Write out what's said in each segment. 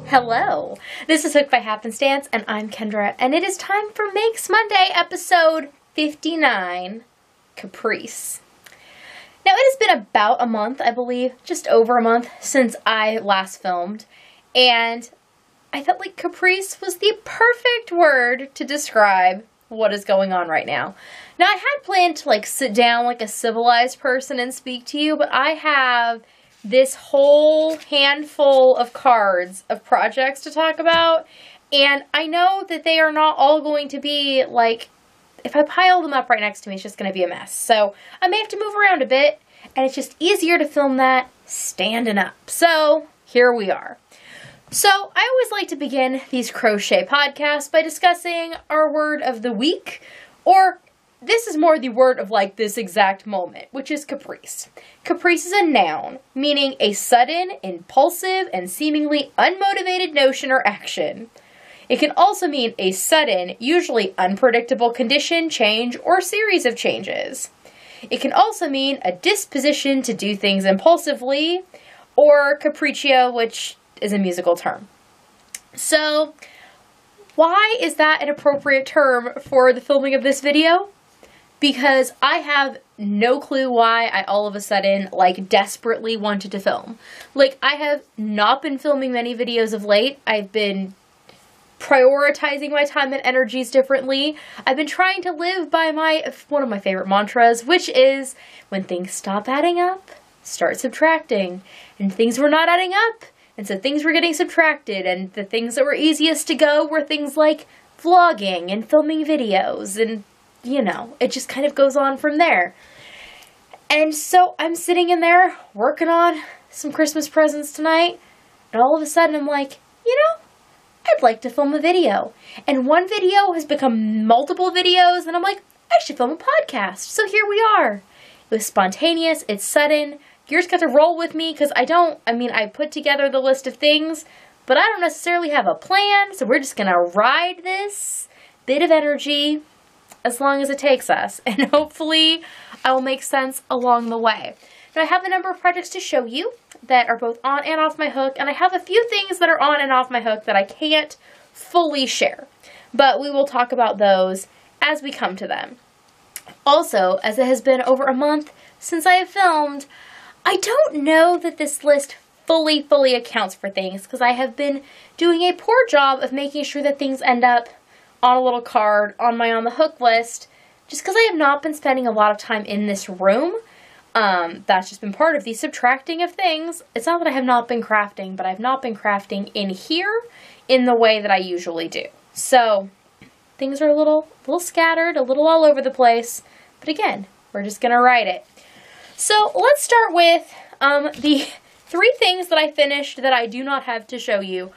Hello, this is Hooked by Happenstance, and I'm Kendra, and it is time for Makes Monday, episode 59, Caprice. Now, it has been about a month, I believe, just over a month, since I last filmed, and I felt like Caprice was the perfect word to describe what is going on right now. Now, I had planned to, sit down like a civilized person and speak to you, but I have this whole handful of cards of projects to talk about, and I know that they are not all going to be, if I pile them up right next to me, it's just going to be a mess. So I may have to move around a bit, and it's just easier to film that standing up. So here we are. So I always like to begin these crochet podcasts by discussing our word of the week, or this is more the word of this exact moment, which is caprice. Caprice is a noun, meaning a sudden, impulsive, and seemingly unmotivated notion or action. It can also mean a sudden, usually unpredictable condition, change, or series of changes. It can also mean a disposition to do things impulsively, or capriccio, which is a musical term. So, why is that an appropriate term for the filming of this video? Because I have no clue why I all of a sudden, desperately wanted to film. I have not been filming many videos of late. I've been prioritizing my time and energies differently. I've been trying to live by one of my favorite mantras, which is, when things stop adding up, start subtracting. And things were not adding up, and so things were getting subtracted, and the things that were easiest to go were things like vlogging and filming videos, and it just kind of goes on from there. And so I'm sitting in there working on some Christmas presents tonight, and all of a sudden I'm like, I'd like to film a video. And one video has become multiple videos, and I'm like, I should film a podcast. So here we are. It was spontaneous, it's sudden. You just got to roll with me, because I put together the list of things, but I don't necessarily have a plan, so we're just going to ride this bit of energy as long as it takes us, and hopefully I will make sense along the way. Now, I have a number of projects to show you that are both on and off my hook, and I have a few things that are on and off my hook that I can't fully share, but we will talk about those as we come to them. Also, as it has been over a month since I have filmed, I don't know that this list fully accounts for things, because I have been doing a poor job of making sure that things end up on a little card on my on the hook list, just because I have not been spending a lot of time in this room. That's just been part of the subtracting of things. It's not that I have not been crafting, but I've not been crafting in here in the way that I usually do. So things are a little scattered, a little all over the place, but again, we're just gonna write it. So let's start with the 3 things that I finished that I do not have to show you.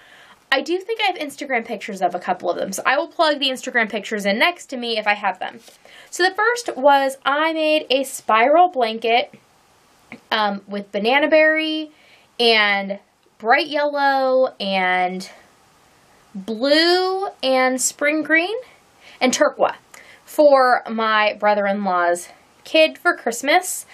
I do think I have Instagram pictures of a couple of them, so I will plug the Instagram pictures in next to me if I have them. So the first was I made a spiral blanket with banana berry and bright yellow and blue and spring green and turquoise for my brother-in-law's kid for Christmas.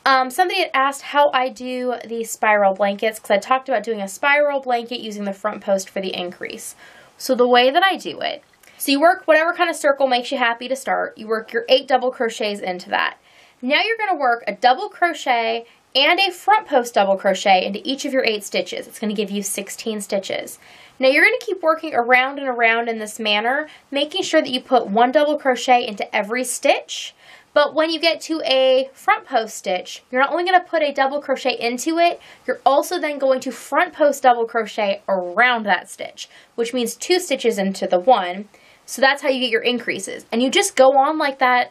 Somebody had asked how I do the spiral blankets, because I talked about doing a spiral blanket using the front post for the increase. So the way that I do it, so you work whatever kind of circle makes you happy to start. You work your 8 double crochets into that. Now you're going to work a double crochet and a front post double crochet into each of your 8 stitches. It's going to give you 16 stitches. Now you're going to keep working around and around in this manner, making sure that you put 1 double crochet into every stitch. But when you get to a front post stitch, you're not only going to put a double crochet into it, you're also then going to front post double crochet around that stitch, which means 2 stitches into the one. So that's how you get your increases. And you just go on like that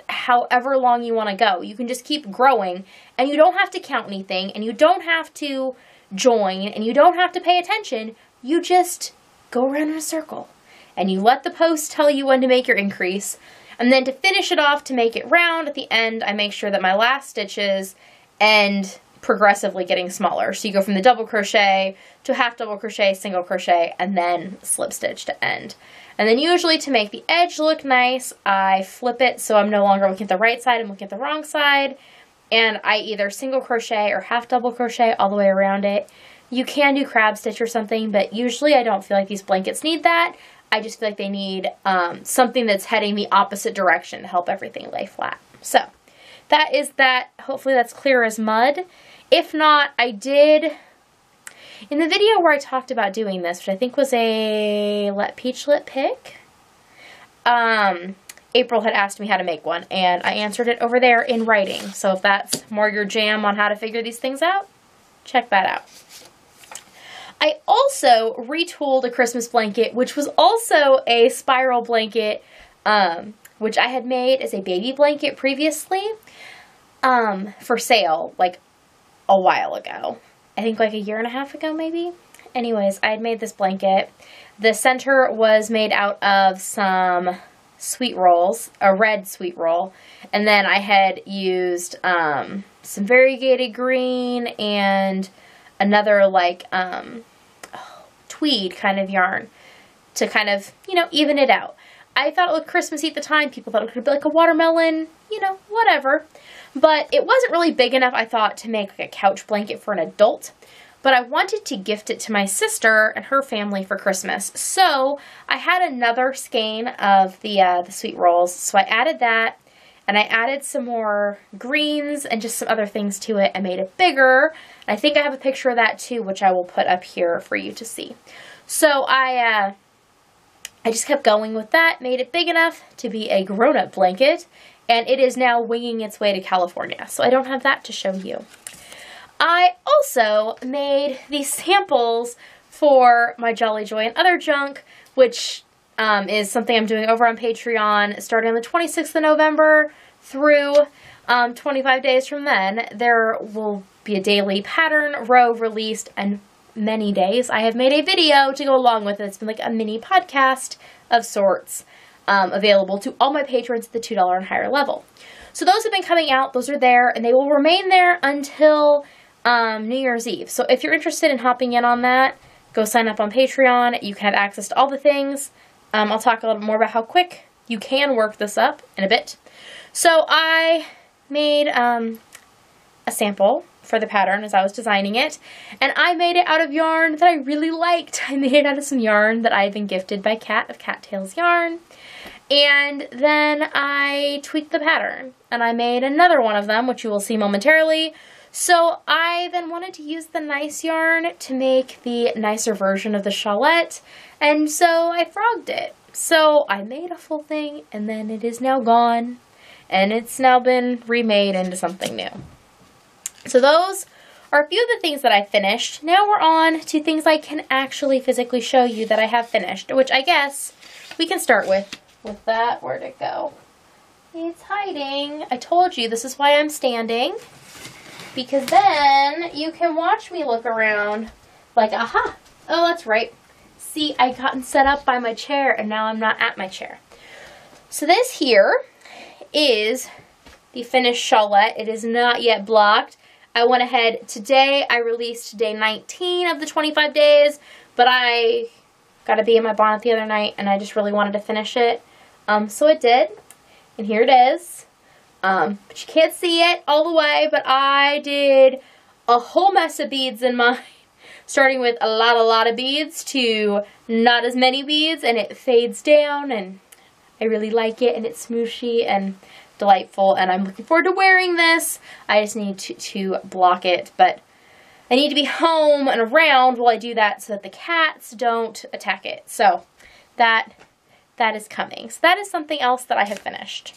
however long you want to go. You can just keep growing, and you don't have to count anything, and you don't have to join, and you don't have to pay attention. You just go around in a circle, and you let the post tell you when to make your increase. And then to finish it off, to make it round, at the end, I make sure that my last stitches end progressively getting smaller. So you go from the double crochet to half double crochet, single crochet, and then slip stitch to end. And then usually to make the edge look nice, I flip it so I'm no longer looking at the right side, I'm looking at the wrong side. and I either single crochet or half double crochet all the way around it. You can do crab stitch or something, but usually I don't feel like these blankets need that. I just feel like they need something that's heading the opposite direction to help everything lay flat. So that is that. Hopefully that's clear as mud. If not, I did, in the video where I talked about doing this, which I think was a Let Peachlet pick, April had asked me how to make one, and I answered it over there in writing. So if that's more your jam on how to figure these things out, check that out. I also retooled a Christmas blanket, which was also a spiral blanket, which I had made as a baby blanket previously, for sale, like a while ago. I think like a year and a half ago, maybe. Anyways, I had made this blanket. The center was made out of some sweet rolls, a red sweet roll, and then I had used some variegated green and another like tweed kind of yarn to kind of, you know, even it out. I thought it looked Christmassy at the time. People thought it could be like a watermelon, you know, whatever. But it wasn't really big enough, I thought, to make like a couch blanket for an adult. But I wanted to gift it to my sister and her family for Christmas. So I had another skein of the sweet rolls. So I added that, and I added some more greens and just some other things to it. I made it bigger. I think I have a picture of that too, which I will put up here for you to see. So I just kept going with that, made it big enough to be a grown-up blanket, and it is now winging its way to California. So I don't have that to show you. I also made these samples for my Jolly Joy and Other Junk, which is something I'm doing over on Patreon starting on the 26th of November through 25 days from then. There will be a daily pattern row released, and many days I have made a video to go along with it. It's been like a mini podcast of sorts, available to all my patrons at the $2 and higher level. So those have been coming out. Those are there, and they will remain there until New Year's Eve. So if you're interested in hopping in on that, go sign up on Patreon. You can have access to all the things. I'll talk a little bit more about how quick you can work this up in a bit. So I made a sample for the pattern as I was designing it, and I made it out of yarn that I really liked. I made it out of some yarn that I had been gifted by Kat of Cattails Yarn, and then I tweaked the pattern, and I made another one of them, which you will see momentarily. So I then wanted to use the nice yarn to make the nicer version of the shawlette, and so I frogged it. So I made a full thing, and then it is now gone, and it's now been remade into something new. So those are a few of the things that I finished. Now we're on to things I can actually physically show you that I have finished, which I guess we can start with that. Where'd it go? It's hiding. I told you this is why I'm standing, because then you can watch me look around like, aha, oh, that's right. See, I gotten set up by my chair, and now I'm not at my chair. So this here is the finished shawlette. It is not yet blocked. I went ahead today. I released day 19 of the 25 days, but I got a bee in my bonnet the other night, and I just really wanted to finish it. So I did, and here it is. But you can't see it all the way, but I did a whole mess of beads in mine, starting with a lot of beads to not as many beads, and it fades down, and I really like it, and it's smooshy and delightful, and I'm looking forward to wearing this. I just need to block it, but I need to be home and around while I do that so that the cats don't attack it. So that is coming. So that is something else that I have finished.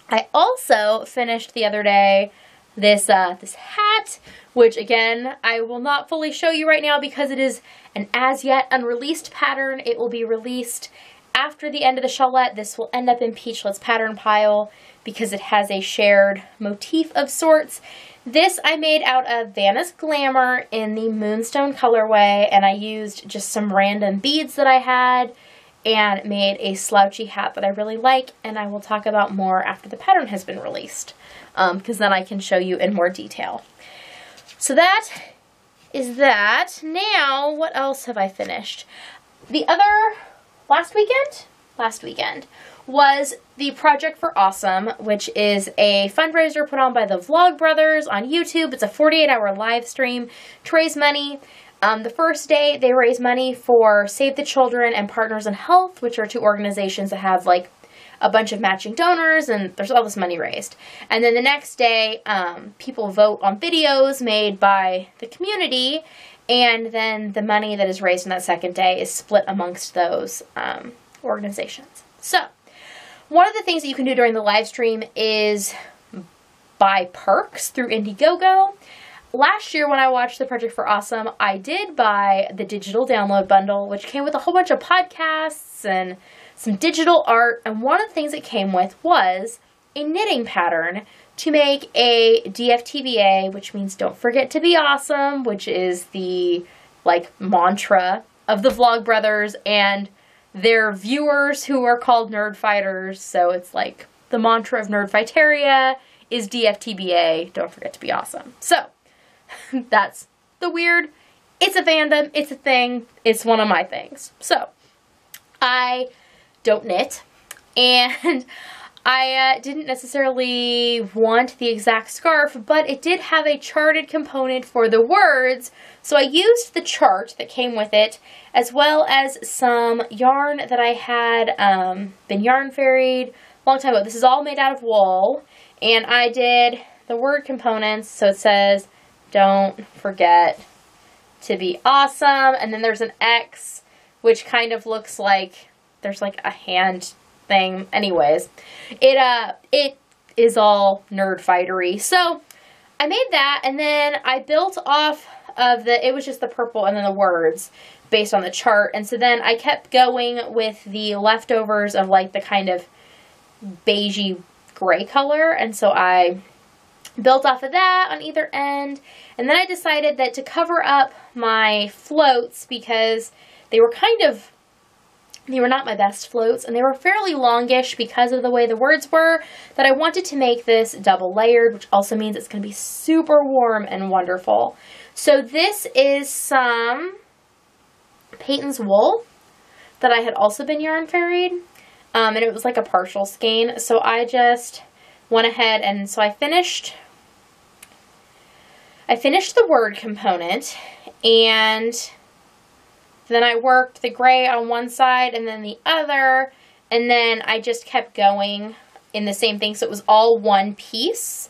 I also finished the other day this hat, which again, I will not fully show you right now because it is an as yet unreleased pattern. It will be released after the end of the shawlette. This will end up in Peachlet's pattern pile because it has a shared motif of sorts. This I made out of Vanna's Glamour in the Moonstone colorway, and I used just some random beads that I had and made a slouchy hat that I really like, and I will talk about more after the pattern has been released, because then I can show you in more detail. So that is that. Now, what else have I finished? Last weekend, was the Project for Awesome, which is a fundraiser put on by the Vlogbrothers on YouTube. It's a 48-hour live stream to raise money. The first day, they raise money for Save the Children and Partners in Health, which are two organizations that have, like, a bunch of matching donors, and there's all this money raised. And then the next day, people vote on videos made by the community, and then the money that is raised on that second day is split amongst those organizations. So, one of the things that you can do during the live stream is buy perks through Indiegogo. Last year when I watched the Project for Awesome, I did buy the digital download bundle, which came with a whole bunch of podcasts and some digital art, and one of the things it came with was a knitting pattern to make a DFTBA, which means don't forget to be awesome, which is the, like, mantra of the Vlogbrothers and their viewers who are called Nerd Fighters. So it's like the mantra of Nerdfighteria is DFTBA, don't forget to be awesome. So that's the weird, it's a fandom, it's a thing, it's one of my things. So I don't knit, and I didn't necessarily want the exact scarf, but it did have a charted component for the words, so I used the chart that came with it, as well as some yarn that I had been yarn fairied a long time ago. This is all made out of wool, and I did the word components, so it says, don't forget to be awesome, and then there's an X, which kind of looks like there's like a hand thing. Anyways, it is all nerd fightery. So I made that, and then I built off of it was just the purple and then the words based on the chart. And so then I kept going with the leftovers of like the kind of beigey gray color. And so I built off of that on either end. And then I decided that to cover up my floats, because they were not my best floats, and they were fairly longish because of the way the words were, that I wanted to make this double layered, which also means it's going to be super warm and wonderful. So this is some Peyton's wool that I had also been yarn fairied, and it was like a partial skein. So I just went ahead, and so I finished the word component, and then I worked the gray on one side and then the other, and then I just kept going in the same thing, so it was all one piece.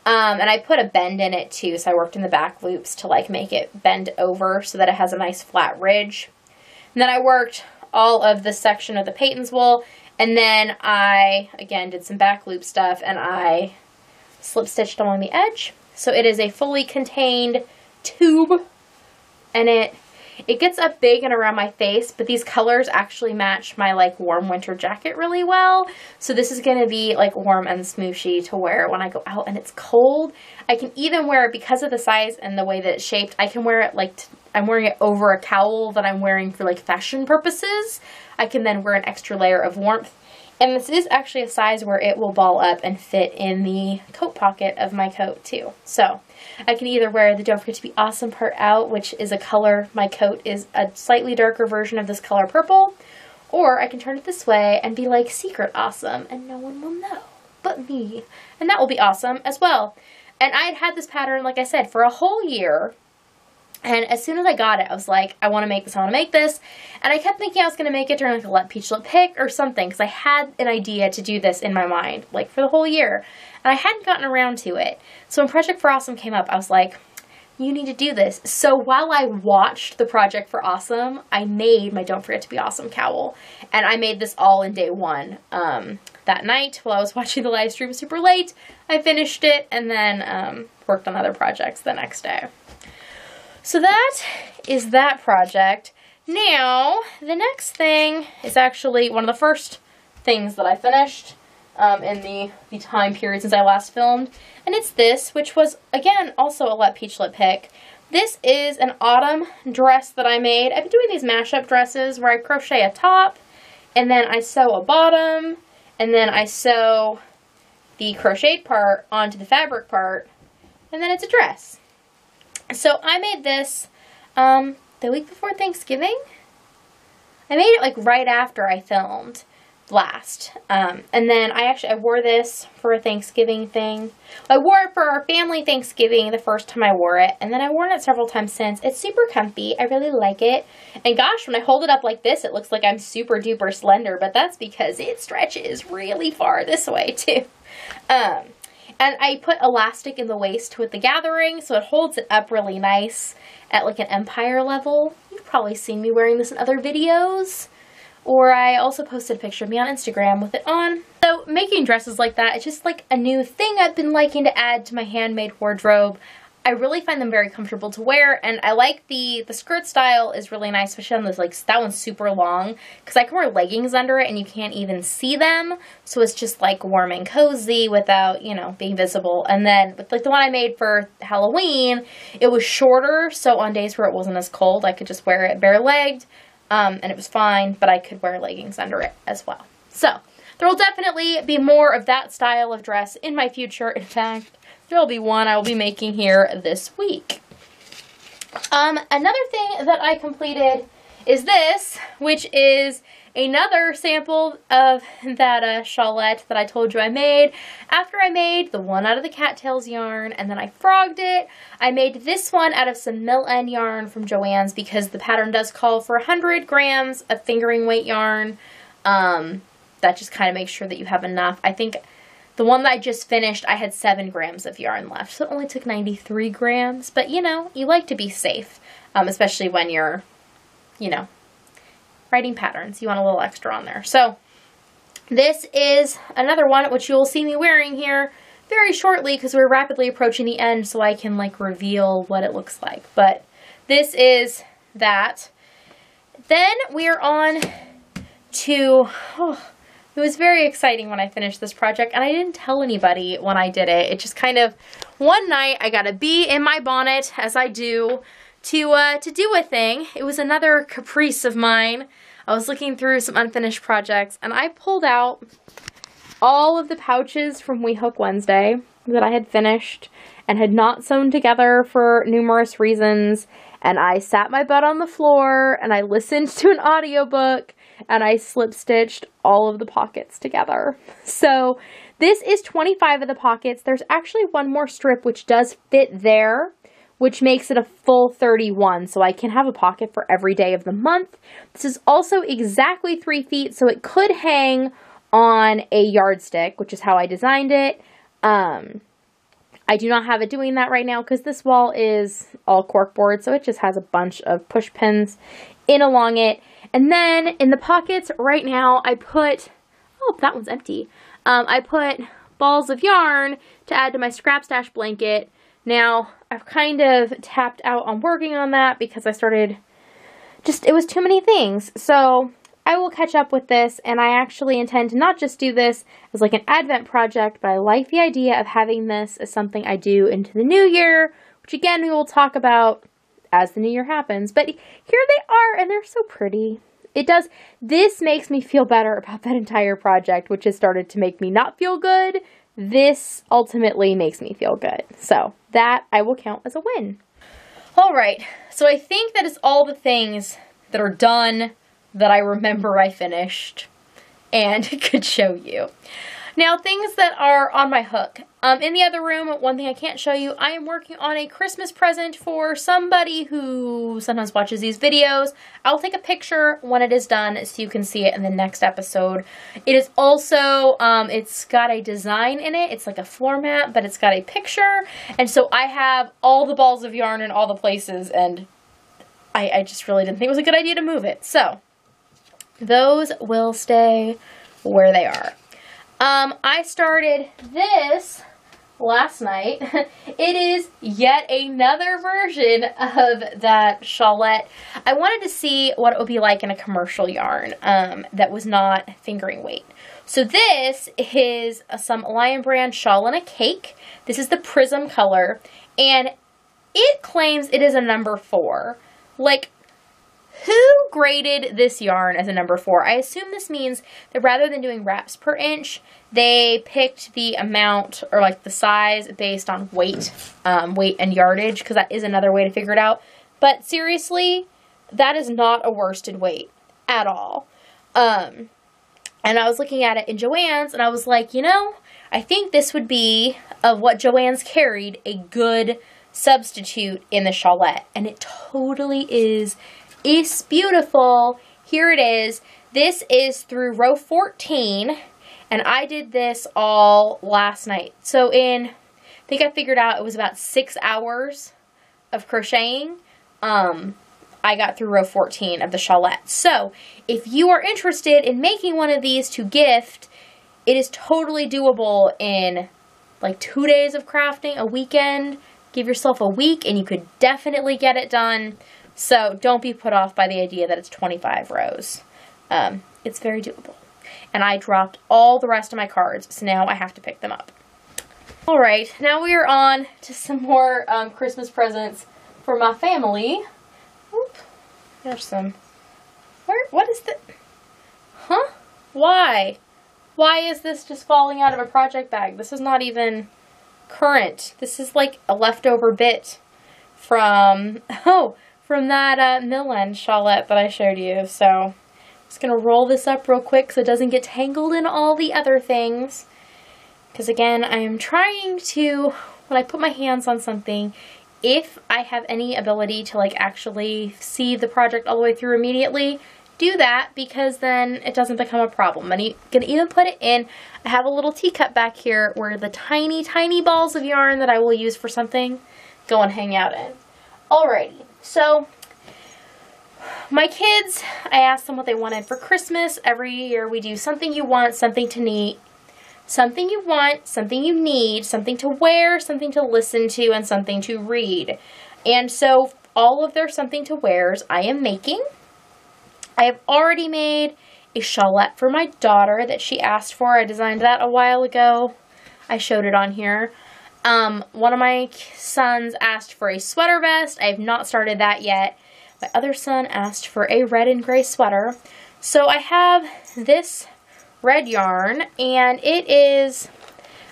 And I put a bend in it too, so I worked in the back loops to like make it bend over so that it has a nice flat ridge. And then I worked all of the section of the Peyton's wool, and then I, again, did some back loop stuff, and I slip stitched along the edge. So it is a fully contained tube, and it gets up big and around my face, but these colors actually match my like warm winter jacket really well. So this is going to be like warm and smooshy to wear when I go out and it's cold. I can even wear it, because of the size and the way that it's shaped, I can wear it like, I'm wearing it over a cowl that I'm wearing for like fashion purposes. I can then wear an extra layer of warmth. And this is actually a size where it will ball up and fit in the coat pocket of my coat too. So I can either wear the Don't Forget to Be Awesome part out, which is a color, my coat is a slightly darker version of this color purple, or I can turn it this way and be like secret awesome, and no one will know but me. And that will be awesome as well. And I had had this pattern, like I said, for a whole year. And as soon as I got it, I was like, I want to make this, I want to make this. And I kept thinking I was going to make it during like a Peach Lip Pick or something, because I had an idea to do this in my mind, like for the whole year. And I hadn't gotten around to it. So when Project for Awesome came up, I was like, you need to do this. So while I watched the Project for Awesome, I made my Don't Forget to Be Awesome cowl. And I made this all in day one. That night, while I was watching the live stream super late, I finished it and then worked on other projects the next day. So that is that project. Now, the next thing is actually one of the first things that I finished in the time period since I last filmed. And it's this, which was, again, also a Peach Lip Pick. This is an autumn dress that I made. I've been doing these mashup dresses where I crochet a top, and then I sew a bottom, and then I sew the crocheted part onto the fabric part, and then it's a dress. So I made this the week before Thanksgiving. I made it like right after I filmed. last. And then I wore this for a Thanksgiving thing. I wore it for our family Thanksgiving the first time I wore it, and then I've worn it several times since. It's super comfy. I really like it. And gosh, when I hold it up like this, it looks like I'm super duper slender, but that's because it stretches really far this way too. And I put elastic in the waist with the gathering, so it holds it up really nice at like an empire level. You've probably seen me wearing this in other videos. Or I also posted a picture of me on Instagram with it on. So making dresses like that, it's just like a new thing I've been liking to add to my handmade wardrobe. I really find them very comfortable to wear, and I like the skirt style is really nice, especially on this, like, that one's super long, because I can wear leggings under it and you can't even see them, so it's just like warm and cozy without, you know, being visible. And then with like the one I made for Halloween, it was shorter, so on days where it wasn't as cold, I could just wear it bare-legged, and it was fine, but I could wear leggings under it as well. So there will definitely be more of that style of dress in my future. In fact, there will be one I will be making here this week. Another thing that I completed is this, which is another sample of that shawlette that I told you I made. After I made the one out of the cattails yarn and then I frogged it, I made this one out of some mill-end yarn from Joann's because the pattern does call for 100 grams of fingering weight yarn. That just kind of makes sure that you have enough. I think the one that I just finished, I had 7 grams of yarn left, so it only took 93 grams. But, you know, you like to be safe, especially when you're, you know, writing patterns. You want a little extra on there. So this is another one, which you'll see me wearing here very shortly because we're rapidly approaching the end, so I can, like, reveal what it looks like. But this is that. Then we are on to... it was very exciting when I finished this project, and I didn't tell anybody when I did it. It just kind of, one night I got a bee in my bonnet, as I do, to do a thing. It was another caprice of mine. I was looking through some unfinished projects, and I pulled out all of the pouches from We Hook Wednesday that I had finished and had not sewn together for numerous reasons, and I sat my butt on the floor, and I listened to an audiobook, and I slip-stitched all of the pockets together. So this is 25 of the pockets. There's actually one more strip which does fit there, which makes it a full 31, so I can have a pocket for every day of the month. This is also exactly 3 feet, so it could hang on a yardstick, which is how I designed it. I do not have it doing that right now because this wall is all corkboard, so it just has a bunch of push pins in along it. And then in the pockets right now, I put, oh, that one's empty. I put balls of yarn to add to my scrap stash blanket. Now, I've kind of tapped out on working on that because I started, it was too many things. So I will catch up with this, and I actually intend to not just do this as like an Advent project, but I like the idea of having this as something I do into the new year, which again, we will talk about as the new year happens. But here they are, and they're so pretty. This makes me feel better about that entire project, which has started to make me not feel good. This ultimately makes me feel good. So that I will count as a win. All right, so I think that is all the things that are done that I remember I finished and could show you. Now, things that are on my hook. In the other room, one thing I can't show you, I am working on a Christmas present for somebody who sometimes watches these videos. I'll take a picture when it is done so you can see it in the next episode. It is also, it's got a design in it. It's like a floor mat, but it's got a picture. And so I have all the balls of yarn in all the places, and I just really didn't think it was a good idea to move it. So those will stay where they are. I started this last night. It is yet another version of that shawlette. I wanted to see what it would be like in a commercial yarn that was not fingering weight. So this is some Lion Brand Shawl in a Cake. This is the Prism color, and it claims it is a number 4. Like, who graded this yarn as a number 4? I assume this means that rather than doing wraps per inch, they picked the amount or like the size based on weight, weight and yardage, because that is another way to figure it out. But seriously, that is not a worsted weight at all. And I was looking at it in Joann's, and I was like, you know, I think this would be, of what Joann's carried, a good substitute in the shawlette. And it totally is. It's beautiful. Here it is. This is through row 14, and I did this all last night. So I think I figured out it was about 6 hours of crocheting. I got through row 14 of the shawlette. So if you are interested in making one of these to gift, it is totally doable in like 2 days of crafting, a weekend. Give yourself a week and you could definitely get it done. So don't be put off by the idea that it's 25 rows. It's very doable. And I dropped all the rest of my cards, so now I have to pick them up. Alright, now we are on to some more Christmas presents for my family. Oop, there's some. What is that? Huh? Why? Why is this just falling out of a project bag? This is not even current. This is like a leftover bit from that mill end shawlette that I showed you. So I'm just going to roll this up real quick so it doesn't get tangled in all the other things. Because again, I am trying to, when I put my hands on something, if I have any ability to like actually see the project all the way through immediately, do that, because then it doesn't become a problem. And you can even put it in, I have a little teacup back here where the tiny, tiny balls of yarn that I will use for something go and hang out in. Alrighty, so my kids, I asked them what they wanted for Christmas. Every year we do something you want, something to need. Something you want, something you need, something to wear, something to listen to, and something to read. And so all of their something to wears I am making. I have already made a shawlette for my daughter that she asked for. I designed that a while ago. I showed it on here. One of my sons asked for a sweater vest. I have not started that yet. My other son asked for a red and gray sweater. So I have this red yarn, and it is,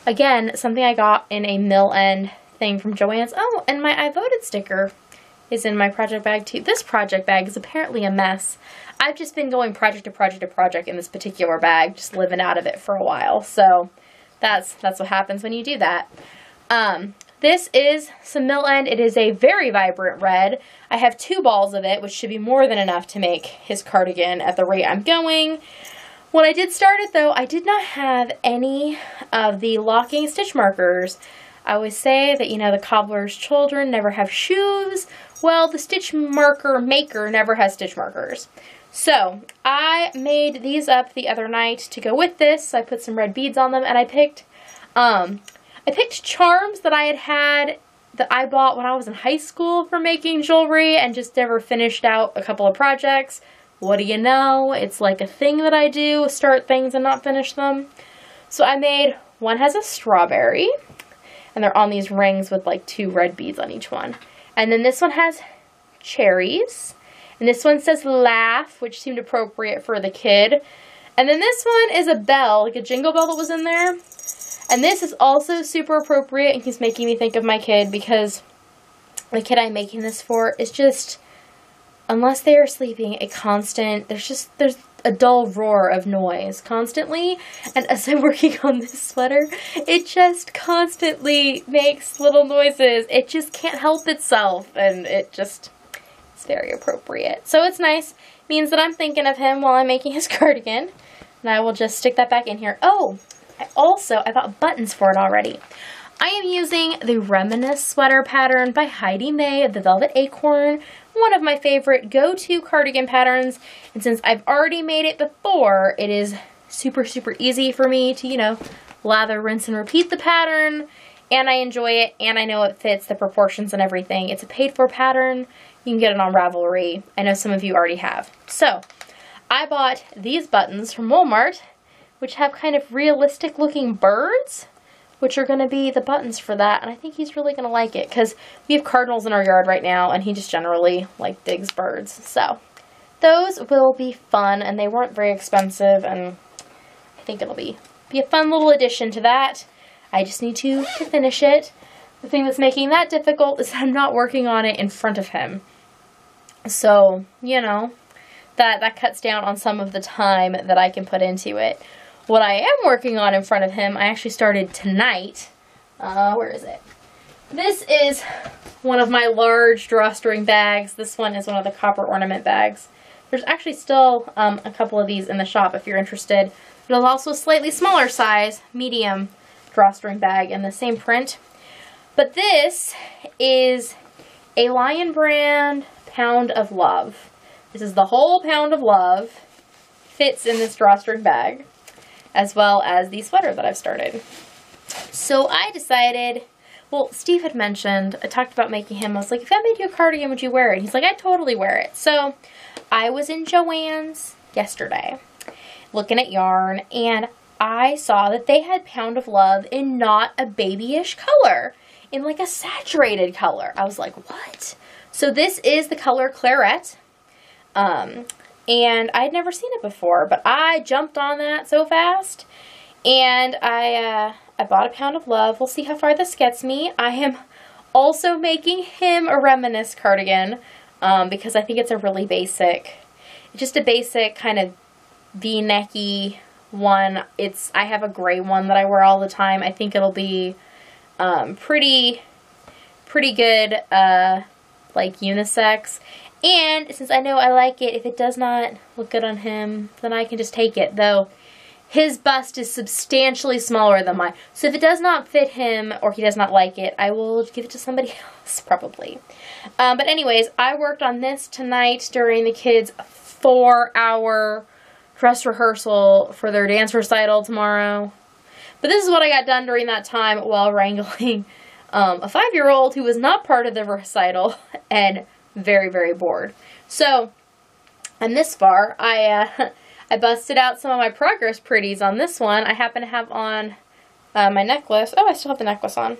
again, something I got in a mill end thing from Joann's. Oh, and my I voted sticker is in my project bag too. This project bag is apparently a mess. I've just been going project to project to project in this particular bag, just living out of it for a while. So that's what happens when you do that. This is some mill end. It is a very vibrant red. I have 2 balls of it, which should be more than enough to make his cardigan at the rate I'm going. When I did start it, though, I did not have any of the locking stitch markers. I always say that, you know, the cobbler's children never have shoes. Well, the stitch marker maker never has stitch markers. So I made these up the other night to go with this. I put some red beads on them, and I picked charms that I had that I bought when I was in high school for making jewelry and just never finished out a couple of projects. What do you know? It's like a thing that I do, start things and not finish them. So I made, one has a strawberry, and they're on these rings with like 2 red beads on each one. And then this one has cherries, and this one says laugh, which seemed appropriate for the kid. And then this one is a bell, like a jingle bell that was in there. And this is also super appropriate, and he's making me think of my kid, because the kid I'm making this for is just, unless they are sleeping, there's a dull roar of noise constantly. And as I'm working on this sweater, it just constantly makes little noises. It just can't help itself, and it's very appropriate. So it's nice. It means that I'm thinking of him while I'm making his cardigan. And I will just stick that back in here. Oh, I bought buttons for it already. I am using the Reminisce sweater pattern by Heidi May of the Velvet Acorn. One of my favorite go-to cardigan patterns, and since I've already made it before, it is super, super easy for me to, you know, lather, rinse, and repeat the pattern, and I enjoy it, and I know it fits the proportions and everything. It's a paid-for pattern. You can get it on Ravelry. I know some of you already have. So, I bought these buttons from Walmart, which have kind of realistic-looking birds, which are going to be the buttons for that, and I think he's really going to like it, because we have cardinals in our yard right now, and he just generally, like, digs birds. So, those will be fun, and they weren't very expensive, and I think it'll be a fun little addition to that. I just need to finish it. The thing that's making that difficult is I'm not working on it in front of him. So, you know, that cuts down on some of the time that I can put into it. What I am working on in front of him, I actually started tonight. Where is it? This is one of my large drawstring bags. This one is one of the copper ornament bags. There's actually still a couple of these in the shop if you're interested. There's also a slightly smaller size, medium drawstring bag in the same print. But this is a Lion Brand Pound of Love. This is the whole Pound of Love. Fits in this drawstring bag, as well as the sweater that I've started. So I decided, well, Steve had mentioned, I talked about making him, I was like, if I made you a cardigan, would you wear it? He's like, I'd totally wear it. So I was in Joann's yesterday looking at yarn, and I saw that they had Pound of Love in not a babyish color, in like a saturated color. I was like, what? So this is the color Claret, and I'd never seen it before, but I jumped on that so fast, and I bought a Pound of Love. We'll see how far this gets me. I am also making him a Reminisce cardigan, because I think it's a really basic, just a basic kind of V-necky one. I have a gray one that I wear all the time. I think it'll be pretty good, like unisex. And since I know I like it, if it does not look good on him, then I can just take it. Though his bust is substantially smaller than mine, so if it does not fit him or he does not like it, I will give it to somebody else probably. But anyways, I worked on this tonight during the kids' 4-hour dress rehearsal for their dance recital tomorrow. But this is what I got done during that time while wrangling a 5-year-old who was not part of the recital and very, very bored. So, I'm this far. I busted out some of my Progress Pretties on this one. I happen to have on my necklace. Oh, I still have the necklace on. I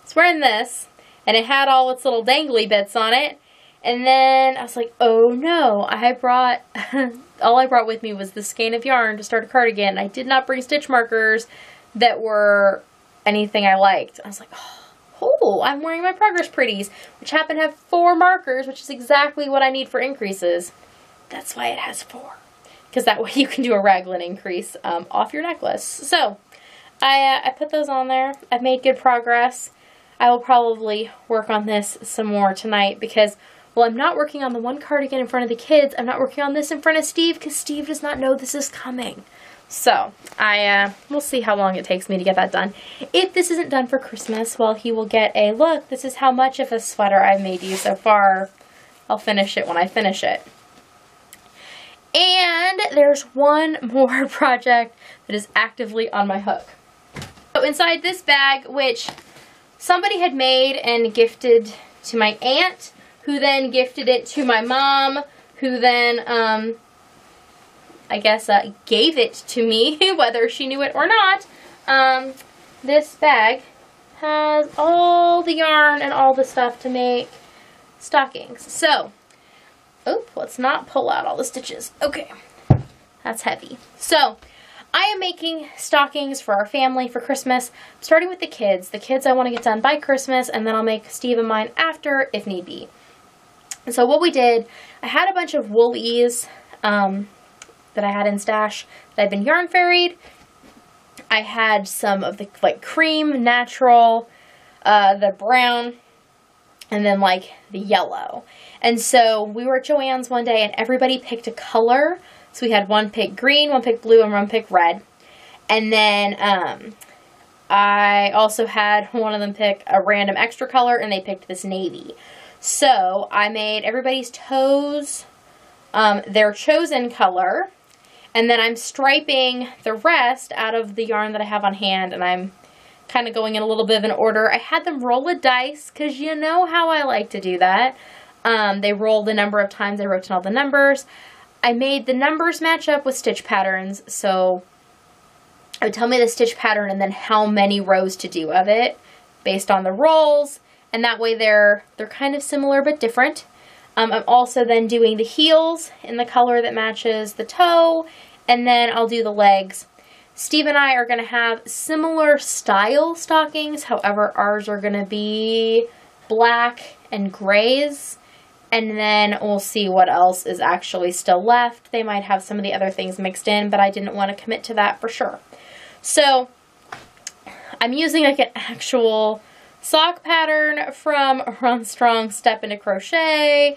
was wearing this, and it had all its little dangly bits on it. And then I was like, oh no, I brought, all I brought with me was this skein of yarn to start a cardigan. I did not bring stitch markers that were anything I liked. I was like, oh, I'm wearing my Progress Pretties, which happen to have 4 markers, which is exactly what I need for increases. That's why it has 4. Because that way you can do a raglan increase off your necklace. So, I put those on there. I've made good progress. I will probably work on this some more tonight because, well, I'm not working on the one cardigan in front of the kids. I'm not working on this in front of Steve because Steve does not know this is coming. So, we'll see how long it takes me to get that done. If this isn't done for Christmas, well, he will get a, look, this is how much of a sweater I've made you so far. I'll finish it when I finish it. And there's one more project that is actively on my hook. So inside this bag, which somebody had made and gifted to my aunt, who then gifted it to my mom, who then, I guess, gave it to me, whether she knew it or not. This bag has all the yarn and all the stuff to make stockings. So, let's not pull out all the stitches. Okay, that's heavy. So, I am making stockings for our family for Christmas, starting with the kids. The kids I want to get done by Christmas, and then I'll make Steve and mine after, if need be. And so what we did, I had a bunch of woolies that I had in stash that I'd been yarn fairied. I had some of the like cream, natural, the brown, and then like the yellow. And so we were at Joann's one day and everybody picked a color. So we had one pick green, one pick blue, and one pick red. And then I also had one of them pick a random extra color and they picked this navy. So I made everybody's toes their chosen color. And then I'm striping the rest out of the yarn that I have on hand, and I'm kind of going in a little bit of an order. I had them roll a dice, because you know how I like to do that. They rolled the number of times I wrote down all the numbers. I made the numbers match up with stitch patterns, so it would tell me the stitch pattern and then how many rows to do of it based on the rolls, and that way they're kind of similar but different. I'm also then doing the heels in the color that matches the toe, and then I'll do the legs. Steve and I are going to have similar style stockings, however ours are going to be black and grays And then we'll see what else is actually still left. They might have some of the other things mixed in, but I didn't want to commit to that for sure. So I'm using like an actual sock pattern from Run Strong Step Into Crochet.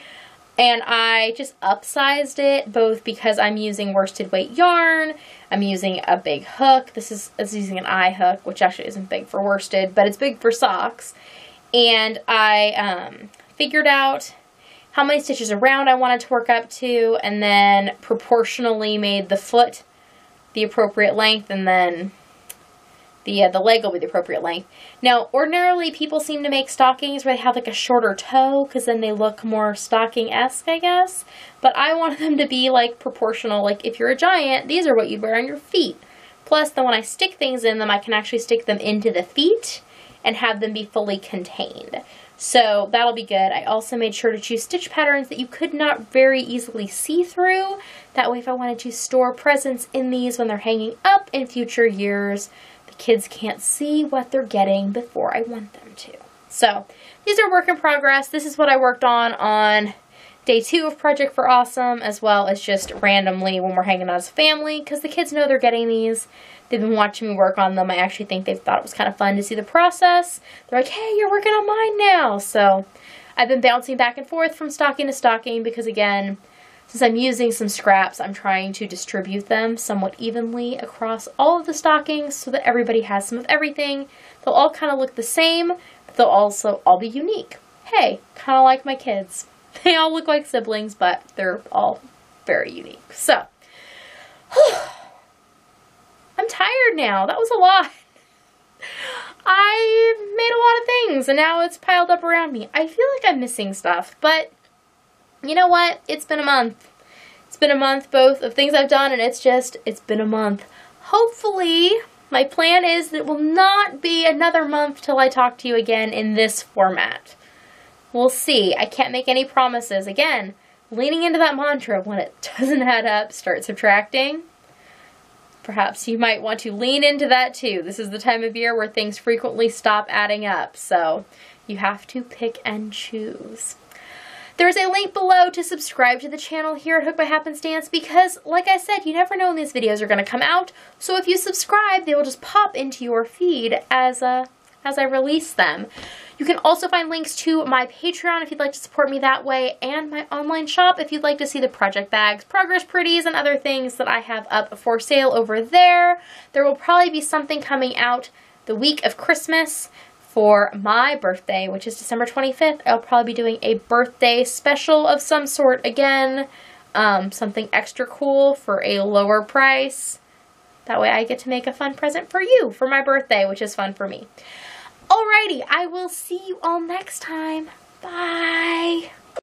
And I just upsized it, both because I'm using worsted weight yarn. I'm using a big hook. This is using an eye hook, which actually isn't big for worsted, but it's big for socks. And I figured out how many stitches around I wanted to work up to, and then proportionally made the foot the appropriate length, and then the leg will be the appropriate length. Now, ordinarily people seem to make stockings where they have like a shorter toe, because then they look more stocking-esque, I guess. But I wanted them to be like proportional. Like if you're a giant, these are what you'd wear on your feet. Plus, then when I stick things in them, I can actually stick them into the feet and have them be fully contained. So that'll be good. I also made sure to choose stitch patterns that you could not very easily see through. That way, if I wanted to store presents in these when they're hanging up in future years, the kids can't see what they're getting before I want them to. So these are work in progress. This is what I worked on day 2 of Project for Awesome, as well as just randomly when we're hanging out as a family, because the kids know they're getting these. They've been watching me work on them. I actually think they thought it was kind of fun to see the process. They're like, hey, you're working on mine now. So I've been bouncing back and forth from stocking to stocking because, again, since I'm using some scraps, I'm trying to distribute them somewhat evenly across all of the stockings so that everybody has some of everything. They'll all kind of look the same, but they'll also all be unique. Hey, kind of like my kids. They all look like siblings, but they're all very unique. So, I'm tired now. That was a lot. I made a lot of things, and now it's piled up around me. I feel like I'm missing stuff, but you know what? It's been a month. It's been a month both of things I've done, and it's been a month. Hopefully, my plan is that it will not be another month till I talk to you again in this format. We'll see. I can't make any promises. Again, leaning into that mantra of when it doesn't add up, start subtracting. Perhaps you might want to lean into that too. This is the time of year where things frequently stop adding up, so you have to pick and choose. There's a link below to subscribe to the channel here at Hooked by Happenstance because, like I said, you never know when these videos are going to come out, so if you subscribe, they will just pop into your feed as I release them. You can also find links to my Patreon if you'd like to support me that way, and my online shop if you'd like to see the project bags, progress pretties, and other things that I have up for sale over there. There will probably be something coming out the week of Christmas for my birthday, which is December 25th. I'll probably be doing a birthday special of some sort again, something extra cool for a lower price. That way I get to make a fun present for you for my birthday, which is fun for me. Alrighty, I will see you all next time. Bye!